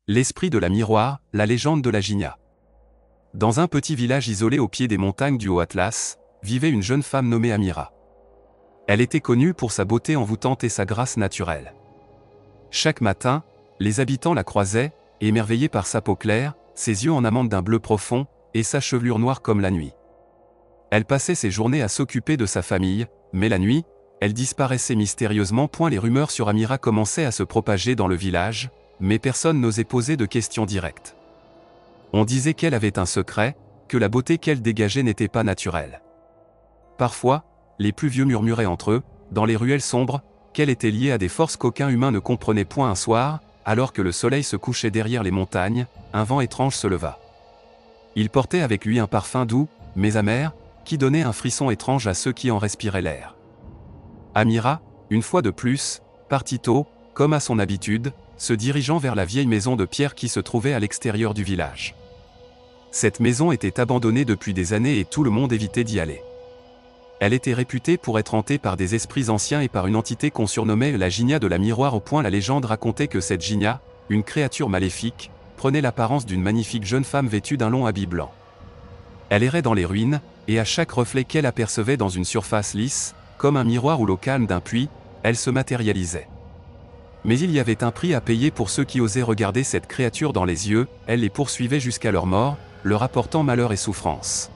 L'esprit de la miroir, la légende de la Gigna. Dans un petit village isolé au pied des montagnes du Haut-Atlas, vivait une jeune femme nommée Amira. Elle était connue pour sa beauté envoûtante et sa grâce naturelle. Chaque matin, les habitants la croisaient, émerveillés par sa peau claire, ses yeux en amande d'un bleu profond, et sa chevelure noire comme la nuit. Elle passait ses journées à s'occuper de sa famille, mais la nuit, elle disparaissait mystérieusement. Les rumeurs sur Amira commençaient à se propager dans le village, mais personne n'osait poser de questions directes. On disait qu'elle avait un secret, que la beauté qu'elle dégageait n'était pas naturelle. Parfois, les plus vieux murmuraient entre eux, dans les ruelles sombres, qu'elle était liée à des forces qu'aucun humain ne comprenait point. Un soir, alors que le soleil se couchait derrière les montagnes, un vent étrange se leva. Il portait avec lui un parfum doux, mais amer, qui donnait un frisson étrange à ceux qui en respiraient l'air. Amira, une fois de plus, partit tôt, comme à son habitude, se dirigeant vers la vieille maison de pierre qui se trouvait à l'extérieur du village. Cette maison était abandonnée depuis des années et tout le monde évitait d'y aller. Elle était réputée pour être hantée par des esprits anciens et par une entité qu'on surnommait la Gigna de la Miroir. Au point la légende racontait que cette Gigna, une créature maléfique, prenait l'apparence d'une magnifique jeune femme vêtue d'un long habit blanc. Elle errait dans les ruines, et à chaque reflet qu'elle apercevait dans une surface lisse, comme un miroir ou l'eau calme d'un puits, elle se matérialisait. Mais il y avait un prix à payer pour ceux qui osaient regarder cette créature dans les yeux. Elle les poursuivait jusqu'à leur mort, leur apportant malheur et souffrance.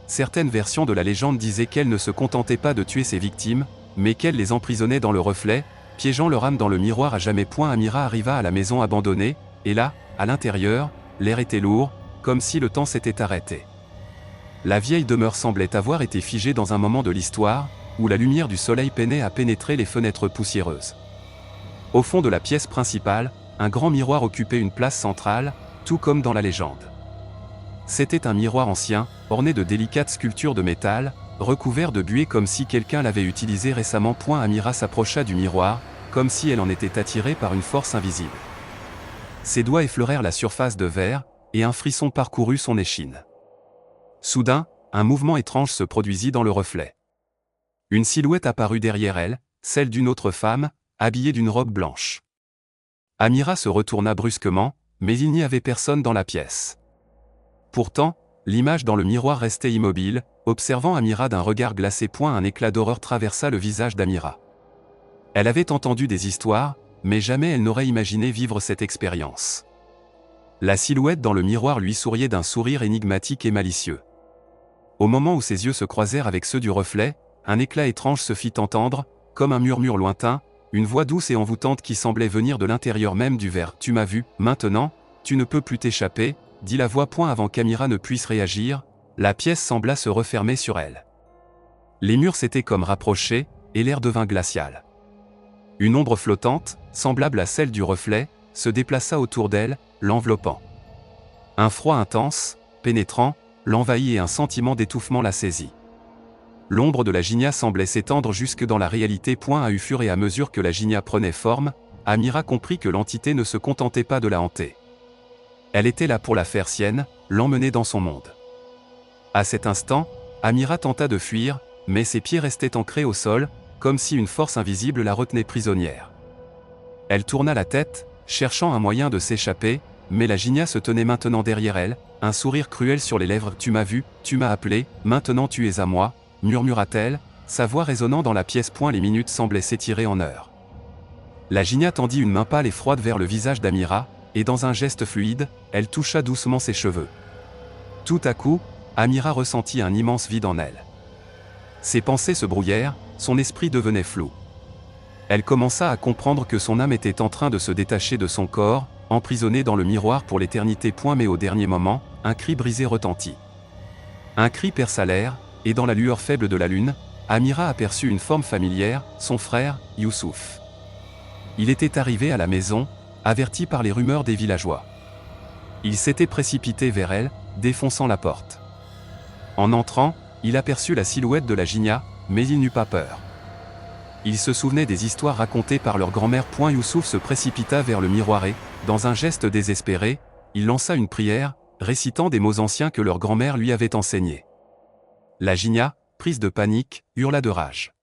Certaines versions de la légende disaient qu'elle ne se contentait pas de tuer ses victimes, mais qu'elle les emprisonnait dans le reflet, piégeant leur âme dans le miroir à jamais. Amira arriva à la maison abandonnée, et là, à l'intérieur, l'air était lourd, comme si le temps s'était arrêté. La vieille demeure semblait avoir été figée dans un moment de l'histoire, où la lumière du soleil peinait à pénétrer les fenêtres poussiéreuses. Au fond de la pièce principale, un grand miroir occupait une place centrale, tout comme dans la légende. C'était un miroir ancien, orné de délicates sculptures de métal, recouvert de buée comme si quelqu'un l'avait utilisé récemment. Amira s'approcha du miroir, comme si elle en était attirée par une force invisible. Ses doigts effleurèrent la surface de verre, et un frisson parcourut son échine. Soudain, un mouvement étrange se produisit dans le reflet. Une silhouette apparut derrière elle, celle d'une autre femme, habillée d'une robe blanche. Amira se retourna brusquement, mais il n'y avait personne dans la pièce. Pourtant, l'image dans le miroir restait immobile, observant Amira d'un regard glacé. Un éclat d'horreur traversa le visage d'Amira. Elle avait entendu des histoires, mais jamais elle n'aurait imaginé vivre cette expérience. La silhouette dans le miroir lui souriait d'un sourire énigmatique et malicieux. Au moment où ses yeux se croisèrent avec ceux du reflet, un éclat étrange se fit entendre, comme un murmure lointain, une voix douce et envoûtante qui semblait venir de l'intérieur même du verre. « Tu m'as vu, maintenant, tu ne peux plus t'échapper », dit la voix. Avant qu'Amira ne puisse réagir, la pièce sembla se refermer sur elle. Les murs s'étaient comme rapprochés, et l'air devint glacial. Une ombre flottante, semblable à celle du reflet, se déplaça autour d'elle, l'enveloppant. Un froid intense, pénétrant, l'envahit et un sentiment d'étouffement la saisit. L'ombre de la Gigna semblait s'étendre jusque dans la réalité. Au fur et à mesure que la Gigna prenait forme, Amira comprit que l'entité ne se contentait pas de la hanter. Elle était là pour la faire sienne, l'emmener dans son monde. À cet instant, Amira tenta de fuir, mais ses pieds restaient ancrés au sol, comme si une force invisible la retenait prisonnière. Elle tourna la tête, cherchant un moyen de s'échapper, mais la Gigna se tenait maintenant derrière elle, un sourire cruel sur les lèvres. « Tu m'as vu, tu m'as appelé, maintenant tu es à moi », murmura-t-elle, sa voix résonnant dans la pièce. Les minutes semblaient s'étirer en heures. La Gigna tendit une main pâle et froide vers le visage d'Amira, et dans un geste fluide, elle toucha doucement ses cheveux. Tout à coup, Amira ressentit un immense vide en elle. Ses pensées se brouillèrent, son esprit devenait flou. Elle commença à comprendre que son âme était en train de se détacher de son corps, emprisonnée dans le miroir pour l'éternité. Mais au dernier moment, un cri brisé retentit. Un cri perça l'air, et dans la lueur faible de la lune, Amira aperçut une forme familière, son frère, Youssouf. Il était arrivé à la maison, averti par les rumeurs des villageois. Il s'était précipité vers elle, défonçant la porte. En entrant, il aperçut la silhouette de la Gigna, mais il n'eut pas peur. Il se souvenait des histoires racontées par leur grand-mère. Youssouf se précipita vers le miroir et, dans un geste désespéré, il lança une prière, récitant des mots anciens que leur grand-mère lui avait enseignés. La Gigna, prise de panique, hurla de rage.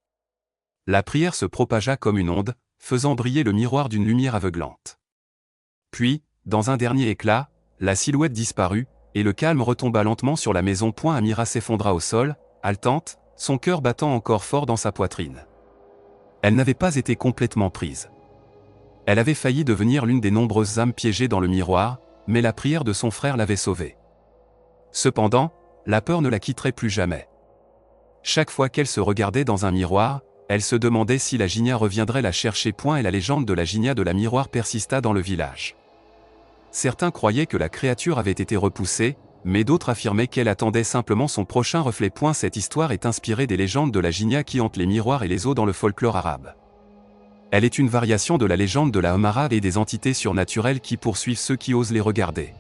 La prière se propagea comme une onde, faisant briller le miroir d'une lumière aveuglante. Puis, Dans un dernier éclat, la silhouette disparut, et le calme retomba lentement sur la maison. Amira s'effondra au sol, haletante, son cœur battant encore fort dans sa poitrine. Elle n'avait pas été complètement prise. Elle avait failli devenir l'une des nombreuses âmes piégées dans le miroir, mais la prière de son frère l'avait sauvée. Cependant, la peur ne la quitterait plus jamais. Chaque fois qu'elle se regardait dans un miroir, elle se demandait si la Gigna reviendrait la chercher. Et la légende de la Gigna de la miroir persista dans le village. Certains croyaient que la créature avait été repoussée, mais d'autres affirmaient qu'elle attendait simplement son prochain reflet. Cette histoire est inspirée des légendes de la Gigna qui hantent les miroirs et les eaux dans le folklore arabe. Elle est une variation de la légende de la Homara et des entités surnaturelles qui poursuivent ceux qui osent les regarder.